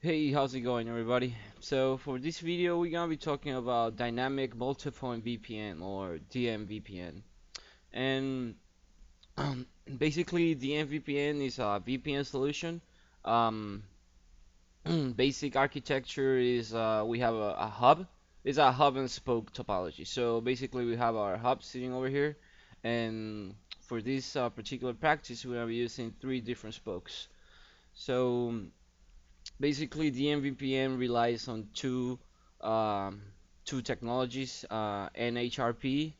Hey, how's it going, everybody? So for this video, we're gonna be talking about dynamic multi-point VPN or DMVPN. And basically, DMVPN is a VPN solution. Um, Basic architecture is we have a hub. It's a hub and spoke topology. So basically, we have our hub sitting over here, and for this particular practice, we're gonna be using three different spokes. So basically, the MVPN relies on um, two technologies, NHRP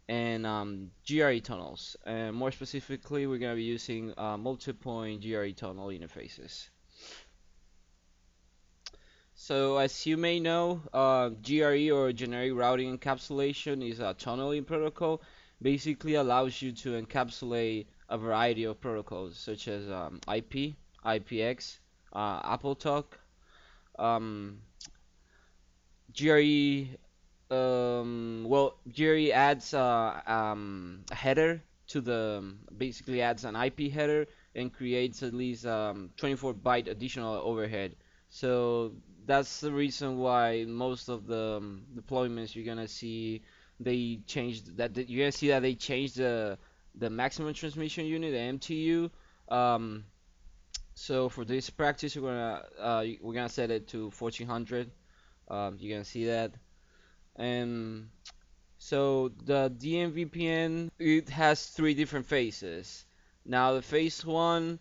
and GRE tunnels. And more specifically, we're going to be using multi-point GRE tunnel interfaces. So as you may know, GRE or generic routing encapsulation is a tunneling protocol. Basically allows you to encapsulate a variety of protocols such as IP, IPX, AppleTalk, um, GRE GRE adds a header to the basically adds an IP header and creates at least 24-byte additional overhead. So that's the reason why most of the deployments you're gonna see they changed you're gonna see that they changed the maximum transmission unit, the MTU. Um, so for this practice, we're gonna set it to 1400. You're gonna see that. And so the DMVPN it has three different phases. Now the phase one,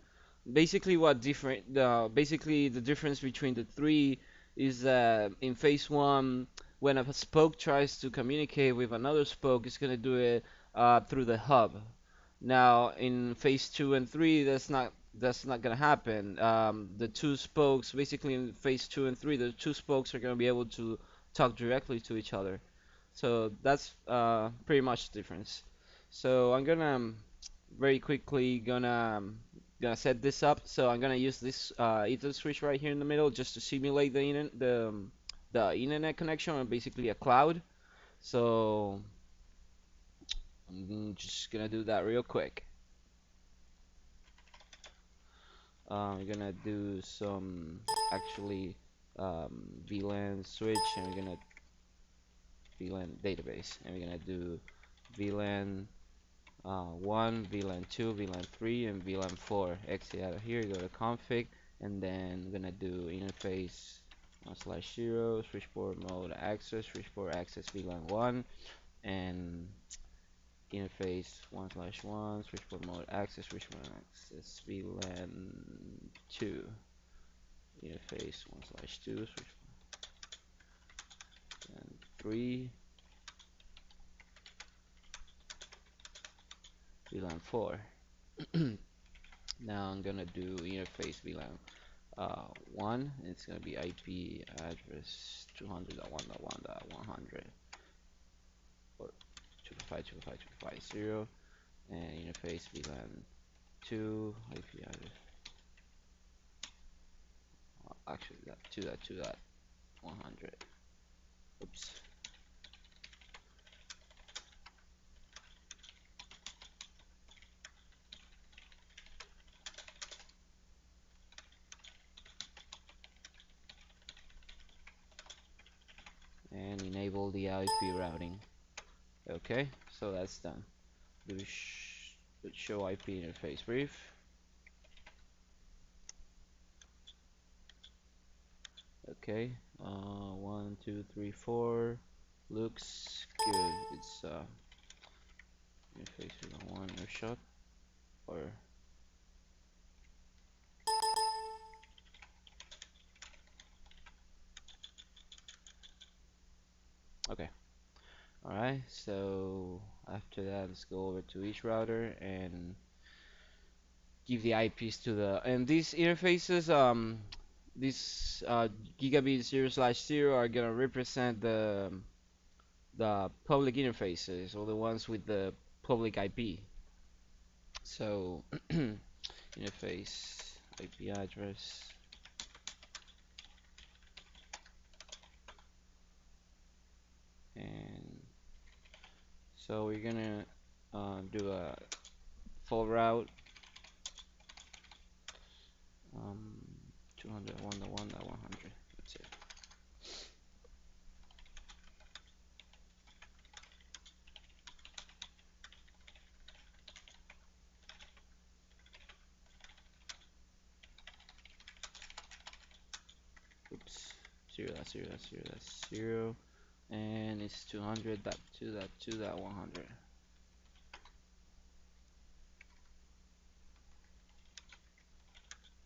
basically basically the difference between the three is that in phase one, when a spoke tries to communicate with another spoke, it's gonna do it through the hub. Now in phase two and three, that's not gonna happen. The two spokes, basically in phase two and three, the two spokes are gonna be able to talk directly to each other. So that's pretty much the difference. So I'm gonna very quickly gonna set this up. So I'm gonna use this Ether switch right here in the middle just to simulate the internet connection on basically a cloud. So I'm just gonna do that real quick. I'm gonna do some actually VLAN switch, and we're gonna VLAN database, and we're gonna do VLAN 1, VLAN 2, VLAN 3, and VLAN 4. Exit out of here, go to config, and then I'm gonna do interface 1/0, switchboard mode access, switchboard access VLAN 1, and interface 1/1, switchboard mode access, switchboard access VLAN 2, interface 1/2, switchboard and 3, VLAN 4. Now I'm gonna do interface VLAN 1. It's gonna be IP address 200.1.1.100 or 255.255.250, and interface VLAN 2 IP address. Actually, that 2.2.100. Oops. And enable the IP routing. Okay, so that's done. Do show IP interface brief. Okay, 1, 2, 3, 4 looks good. It's interface with one or shot or okay. All right. So after that, let's go over to each router and give the IPs to the and these interfaces these gigabit 0/0 are gonna represent the public interfaces or the ones with the public IP. So interface IP address, and so we're gonna do a full route, 200.1.1.100. That's it. Oops. 0.0.0. That's 0. And it's 200.2.2.100.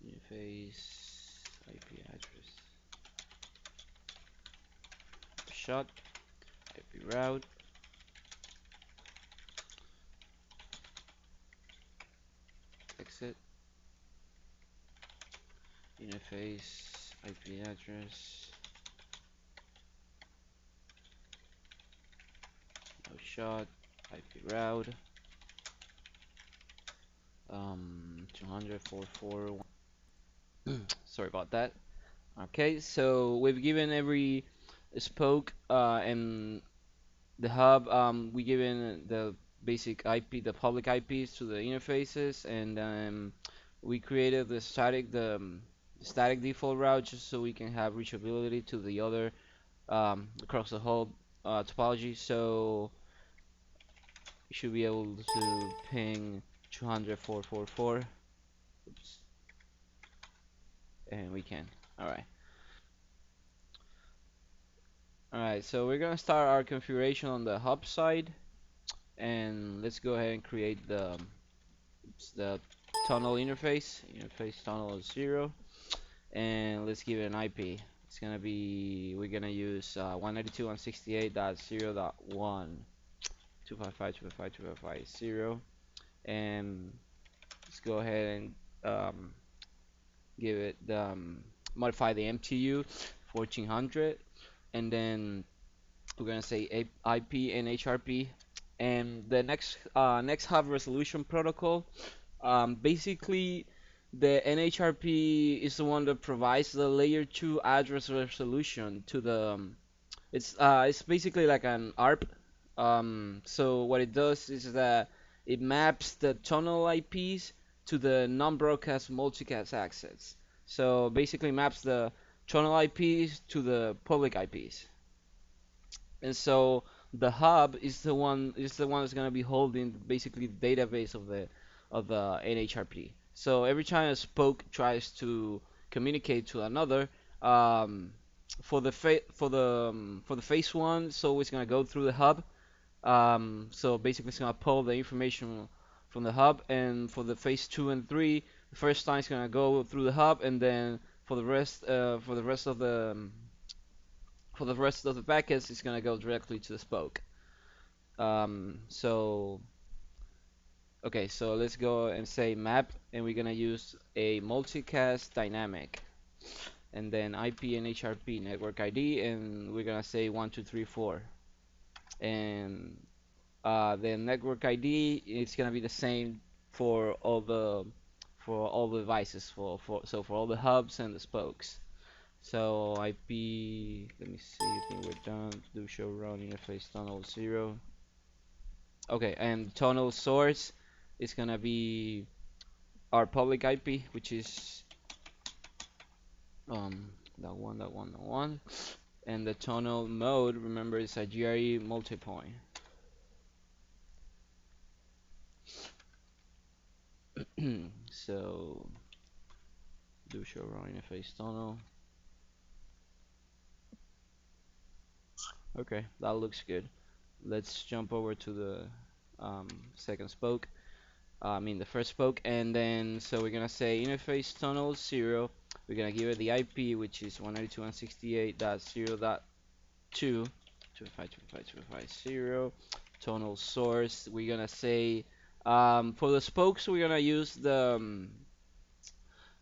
Interface IP address. Shot. IP route. Exit. Interface IP address. No shot. IP route. 200.4.4. Sorry about that. Okay, so we've given every spoke and the hub. We given the basic IP, the public IPs to the interfaces, and we created the static default route just so we can have reachability to the other across the whole topology. So we should be able to ping 200.4.4.4. Oops, and we can. All right. Alright, so we're gonna start our configuration on the hub side, and let's go ahead and create the tunnel interface. Interface tunnel is 0, and let's give it an IP. It's gonna be, we're gonna use 192.168.0.1, 255.255.255.0, and let's go ahead and give it modify the MTU 1400, and then we're gonna say IP and HRP, and the next hub resolution protocol. Basically, the NHRP is the one that provides the layer 2 address resolution to the. It's basically like an ARP. So what it does is that it maps the tunnel IPs to the non-broadcast multicast access. So basically maps the tunnel IPs to the public IPs. And so the hub is the one that's gonna be holding basically the database of the NHRP. So every time a spoke tries to communicate to another, um, for the phase one, so it's gonna go through the hub. So basically, it's gonna pull the information from the hub, and for the phase two and three, the first time it's gonna go through the hub, and then for the rest of the packets, it's gonna go directly to the spoke. So okay, so let's go and say map, and we're gonna use a multicast dynamic, and then IP and HRP network ID, and we're gonna say 1234, and the network ID is gonna be the same for all the devices for all the hubs and the spokes. So IP, let me see, I think we're done. Do show run interface tunnel 0. Okay, and tunnel source is gonna be our public IP, which is that one, and the tunnel mode, remember, is a GRE multipoint. So do show run interface tunnel. Okay, that looks good. Let's jump over to the second spoke. I mean the first spoke, and then so we're gonna say interface tunnel 0. We're gonna give it the IP, which is 192.168.0.2, 255.255.255.0. Tunnel source. We're gonna say for the spokes, we're gonna use the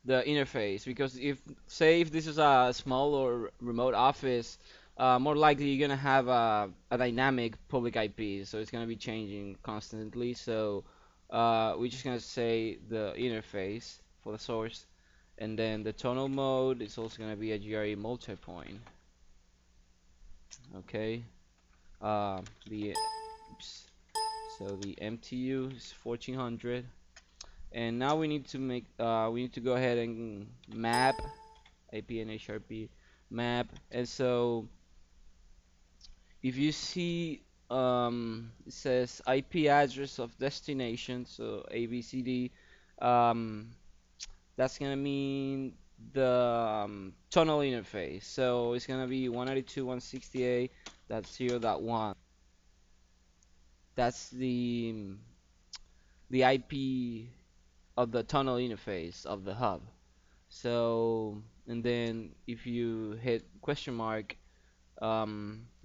interface, because if this is a small or remote office, more likely you're gonna have a dynamic public IP, so it's gonna be changing constantly. So we're just gonna say the interface for the source, and then the tunnel mode is also gonna be a GRE multipoint. Okay. The oops. So the MTU is 1400. And now we need to go ahead and map IP and HRP map. And so if you see it says IP address of destination, so ABCD, um, that's gonna mean the tunnel interface. So it's gonna be 192.168.0.1. That's the IP of the tunnel interface of the hub. So, and then if you hit question mark, it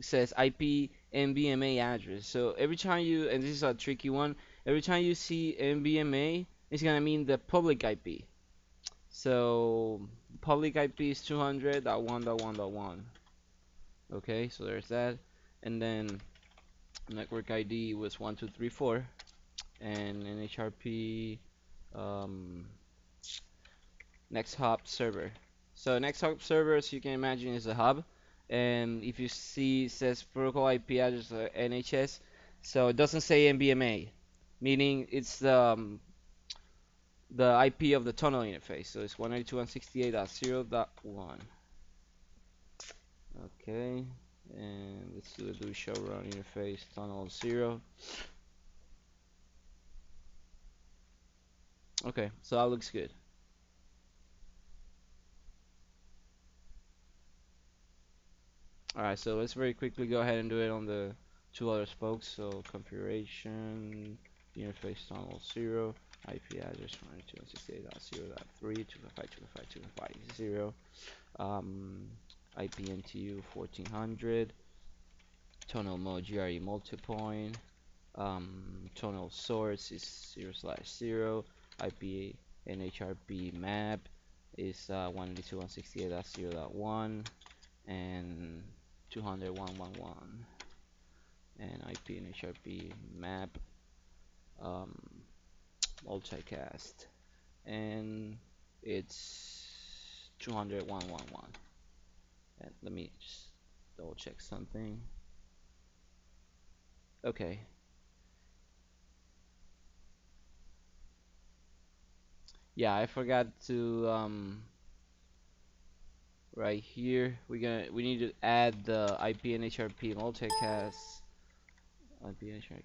says IP NBMA address. So every time you, and this is a tricky one, every time you see NBMA, it's gonna mean the public IP. So public IP is 200.1.1.1. Okay, so there's that. And then network ID was 1234, and NHRP um, next hop server. So next hop server, as you can imagine, is a hub. And if you see it says protocol IP address NHS, so it doesn't say NBMA, meaning it's the IP of the tunnel interface. So it's 192.168.0.1. Okay, and let's do show run interface tunnel 0. Okay, so that looks good. Alright, so let's very quickly go ahead and do it on the two other spokes. So configuration, interface tunnel 0, IP address 192.168.0.3, 255.255.255.0, IP NTU 1400, tunnel mode GRE multipoint, tunnel source is 0/0, IP NHRP map is 192.168.0.1 and 200.1.1, and IP and HRP map um, multicast, and it's 200.1.1. And let me just double check something. Okay. Yeah, I forgot to right here we need to add the IP and HRP multicast. IP and HRP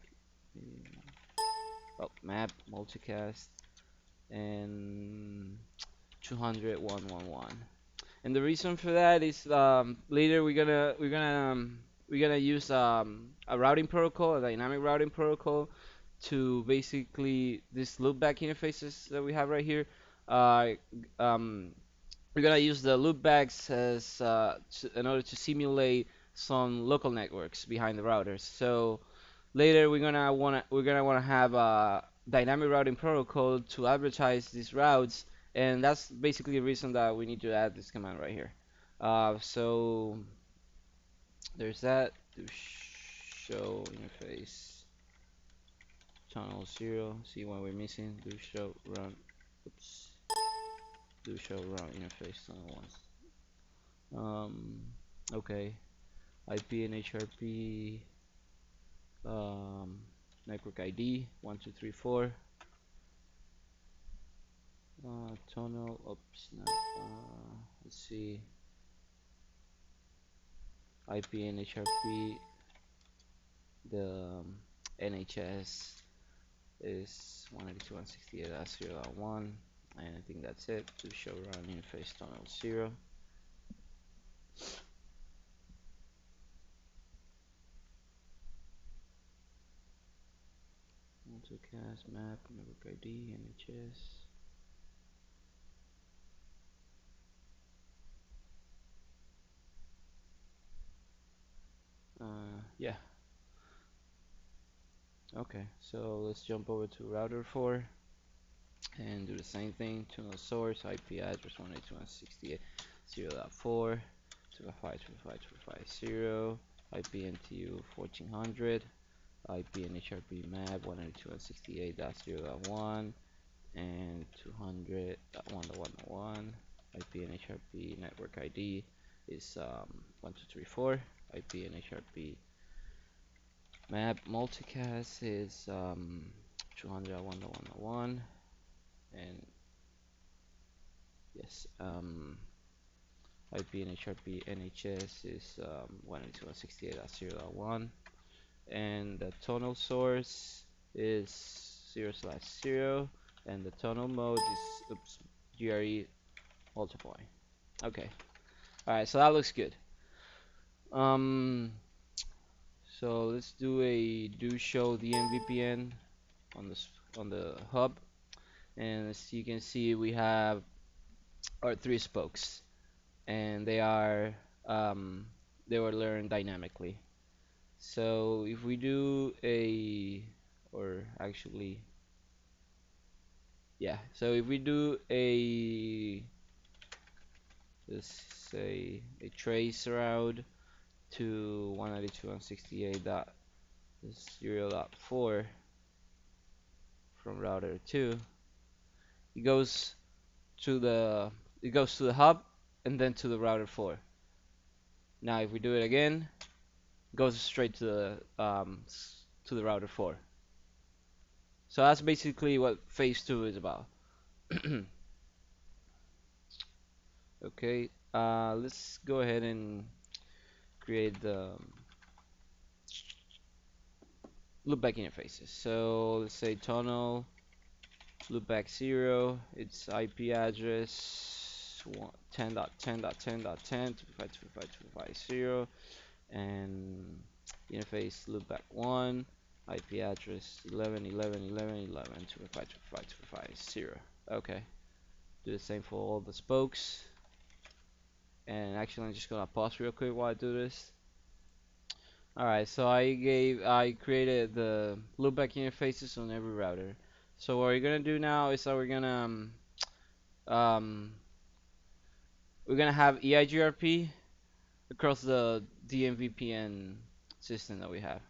map multicast and 200.1.1. And the reason for that is later we're gonna use a routing protocol, a dynamic routing protocol, to basically these loopback interfaces that we have right here. Uh, um, we're gonna use the loopbacks as in order to simulate some local networks behind the routers. So later we're gonna wanna have a dynamic routing protocol to advertise these routes, and that's basically the reason that we need to add this command right here. So there's that. To show interface tunnel 0. See what we're missing. Do show run. Oops. Do show run interface tunnel 1. Okay. IP and HRP network ID 1234. Tunnel. Oops. No. Let's see. IP and HRP. The NHS is 192.168.0.1, and I think that's it. To show run interface tunnel 0. Multicast map network ID NHS. Yeah. Okay, so let's jump over to router 4 and do the same thing. Tunnel source IP address 192.168.0.4, 255.255.250, IP NTU 1400, IP and HRP map 192.168.0.1 and 200.1.1.1. IP and HRP network ID is 1234. IP and HRP map multicast is 200.1.1.1, and yes, IP NHRP NHS is 192.168.0.1, and the tunnel source is 0/0, and the tunnel mode is GRE multiply. Okay. All right. So that looks good. Um. So let's do a do show DMVPN on the hub, and as you can see, we have our three spokes, and um, they were learned dynamically. So if we do a, or actually, yeah. So if we do a, let's say a trace route to 192.168.0.4 from router 2, it goes to the it goes to the hub and then to the router 4. Now if we do it again, it goes straight to the router 4. So that's basically what phase 2 is about. Okay, let's go ahead and create the loopback interfaces. So let's say tunnel loopback 0, its IP address 10.10.10.10 and interface loopback 1, IP address 11.11.11.11.255.255.0. Okay, do the same for all the spokes. And actually, I'm just gonna pause real quick while I do this. Alright, so I created the loopback interfaces on every router. So what we're gonna do now is that um we're gonna have EIGRP across the DMVPN system that we have.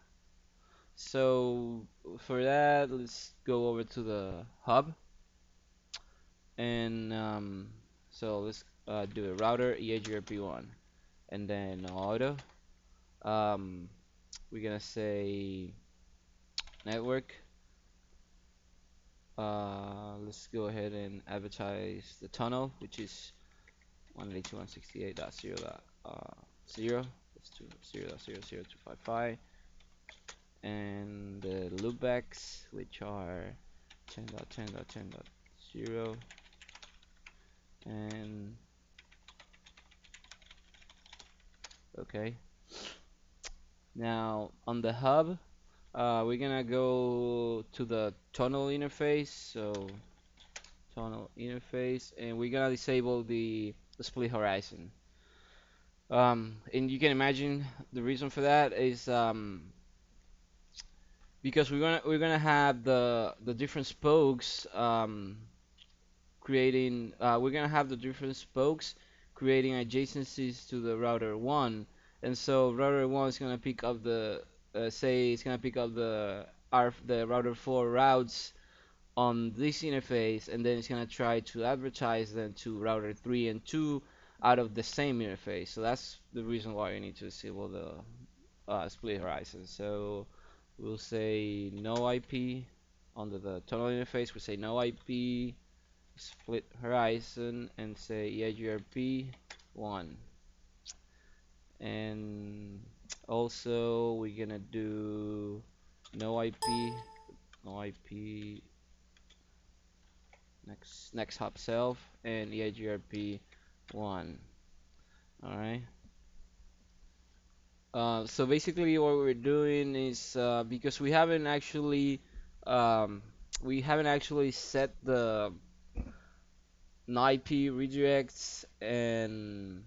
So for that, let's go over to the hub, and so let's do a router EIGRP1, and then auto. Um, we're gonna say network. Let's go ahead and advertise the tunnel, which is 192.168.0.0. Let's do 0.0.0.255. And the loopbacks, which are 10.10.10.0. And okay. Now on the hub, we're gonna go to the tunnel interface. So tunnel interface, and we're gonna disable the split horizon. And you can imagine the reason for that is because we're gonna have the different spokes we're gonna have the different spokes creating adjacencies to the router one, and so router one is gonna pick up say it's gonna pick up the router 4 routes on this interface, and then it's gonna try to advertise them to router 3 and 2 out of the same interface. So that's the reason why you need to disable the split horizon. So we'll say no IP under the tunnel interface. We say no IP split horizon and say EIGRP 1. And also we're gonna do no IP next hop self and EIGRP 1. All right. So basically what we're doing is because um, we haven't actually set the IP redirects and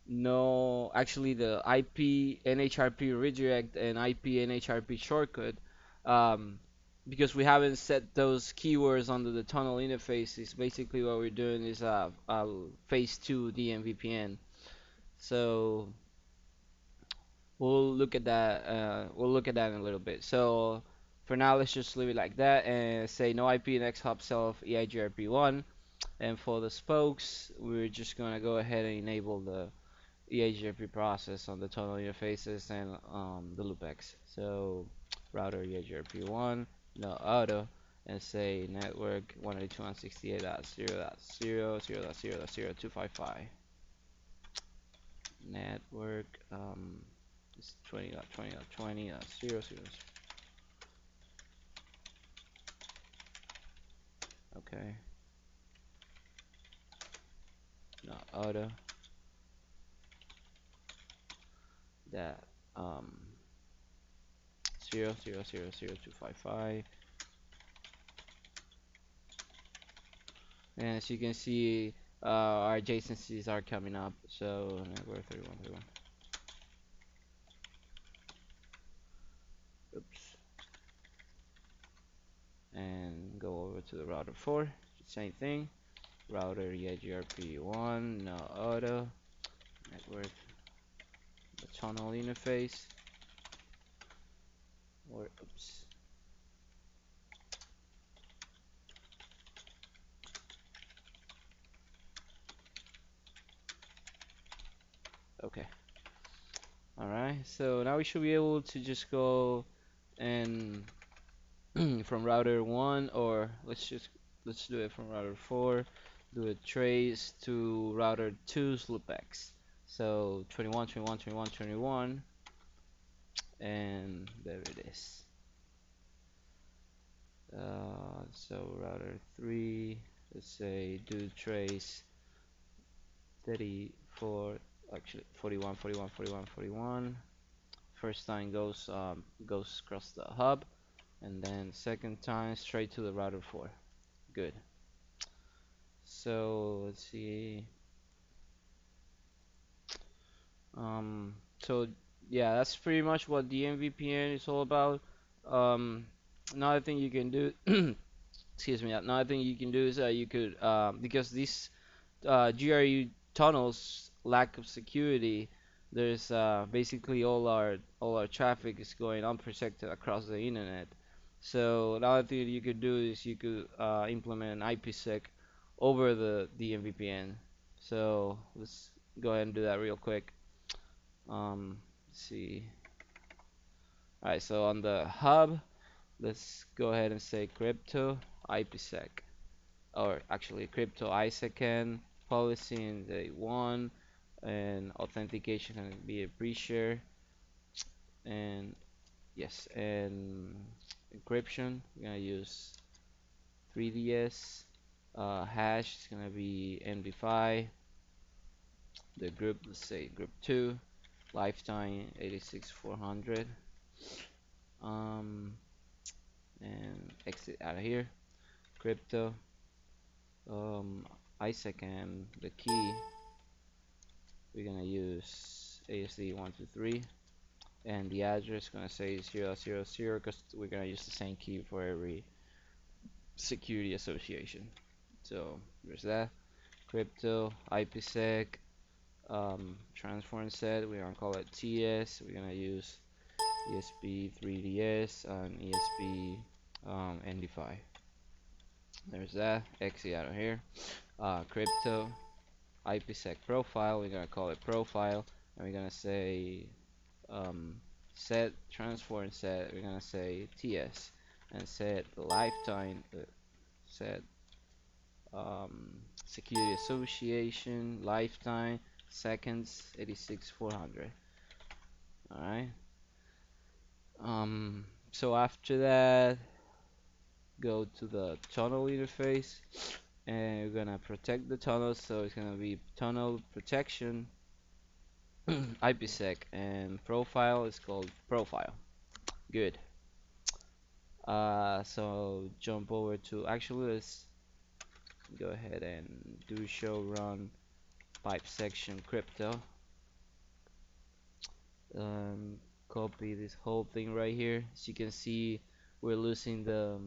no actually the IP NHRP redirect and IP NHRP shortcut, um, because we haven't set those keywords under the tunnel interfaces. Basically what we're doing is phase 2 DMVPN. So we'll look at that in a little bit. So for now, let's just leave it like that and say no IP next hop self EIGRP1. And for the spokes, we're just gonna go ahead and enable the EIGRP process on the tunnel interfaces and the loopbacks. So router EIGRP1, no auto, and say network 192.168.0.0.0.0.0.255. network it's 20.20.20.0.0. Okay, not auto that 0.0.0.0.255. And as you can see, our adjacencies are coming up. So network 31.31. Oops. And go over to the router 4. Same thing. Router EIGRP1, no auto. Network, the tunnel interface. Or oops. Okay. Alright, so now we should be able to just go and from router 1, or let's do it from router 4, do a trace to router 2's loopbacks. So 21, and there it is. So router 3, let's say do trace 34, actually 41. First time goes across the hub, and then second time straight to the router 4. Good. So let's see. So yeah, that's pretty much what DMVPN is all about. Um, Another thing you can do, excuse me, another thing you can do is you could because these GRU tunnels lack of security. There's basically all our traffic is going unprotected across the internet. So another thing you could do is you could implement an IPsec over the DMVPN. So let's go ahead and do that real quick. Let's see. All right, so on the hub, let's go ahead and say crypto IPsec, or actually crypto ISECN policy in the one, and authentication can be a pre-share, and yes, and encryption we're gonna use 3DS. Hash is gonna be MD5. The group, let's say group 2. Lifetime 86400. Um, and exit out of here. Crypto. ISECN, the key we're gonna use ASD123, and the address gonna say 000 because we're gonna use the same key for every security association. So there's that. Crypto, IPsec, transform set, we're gonna call it TS. We're gonna use ESP3DS and ESP ND5. There's that. Exit out of here. Crypto, IPsec profile. We're gonna call it profile, and we're gonna say set transform set. We're gonna say TS, and set lifetime. Set security association lifetime seconds 86400. All right. So after that, go to the tunnel interface, and we're gonna protect the tunnel. So it's gonna be tunnel protection IPsec, and profile is called profile. Good. So jump over to, actually let's go ahead and do show run pipe section crypto. Um, Copy this whole thing right here. As you can see, we're losing the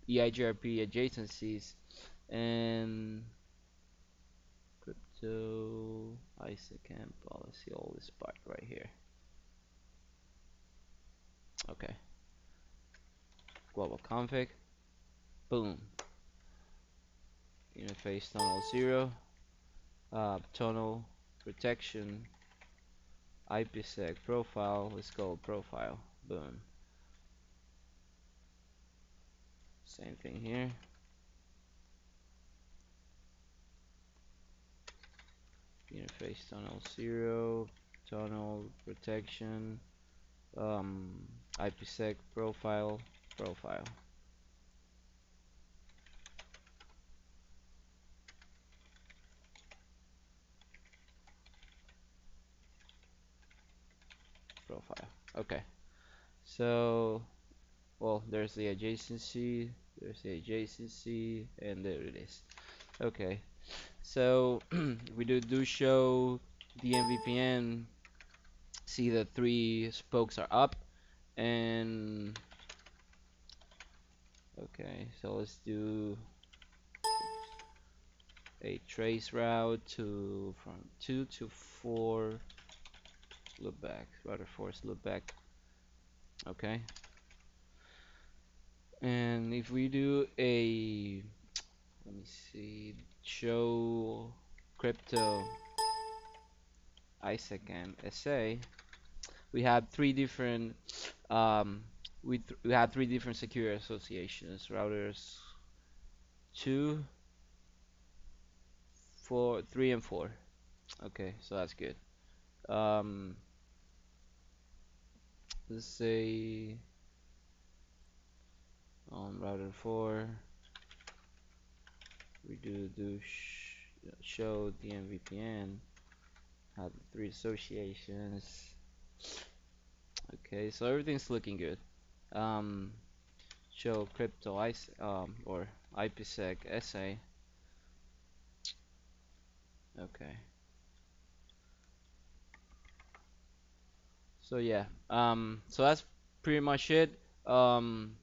EIGRP adjacencies, and crypto ISECN policy, all this part right here. Okay. Global config. Boom. Interface tunnel 0. Tunnel protection IPsec profile. Let's go profile. Boom. Same thing here. Interface trace tunnel 0, tunnel protection, um, IPsec profile, profile, profile. Okay. So, well, there's the adjacency, and there it is. Okay. So we do show DMVPN. See the three spokes are up, and okay. So let's do a trace route to from 2 to 4 loop back, rather force loop back. Okay. And if we do a, let me see, show crypto ISEC and SA, we have three different um, we have three different secure associations: routers 2, 4, 3, and 4. Okay, so that's good. Um, let's say on router 4, we show DMVPN, have the three associations. Okay, so everything's looking good. Um, show crypto ICE or IPsec SA. Okay. So yeah, so that's pretty much it. Um,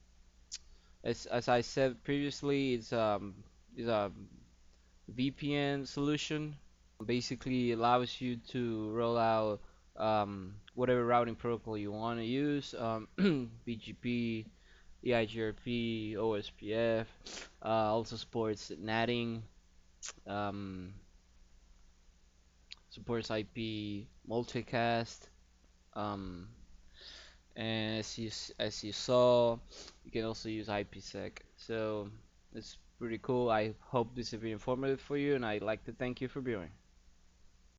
as I said previously, it's a VPN solution. Basically allows you to roll out whatever routing protocol you want to use. BGP, EIGRP, OSPF. Also supports NATing. Um, supports IP multicast. Um, and as you saw, you can also use IPsec. So it's pretty cool. I hope this has been informative for you, and I'd like to thank you for viewing.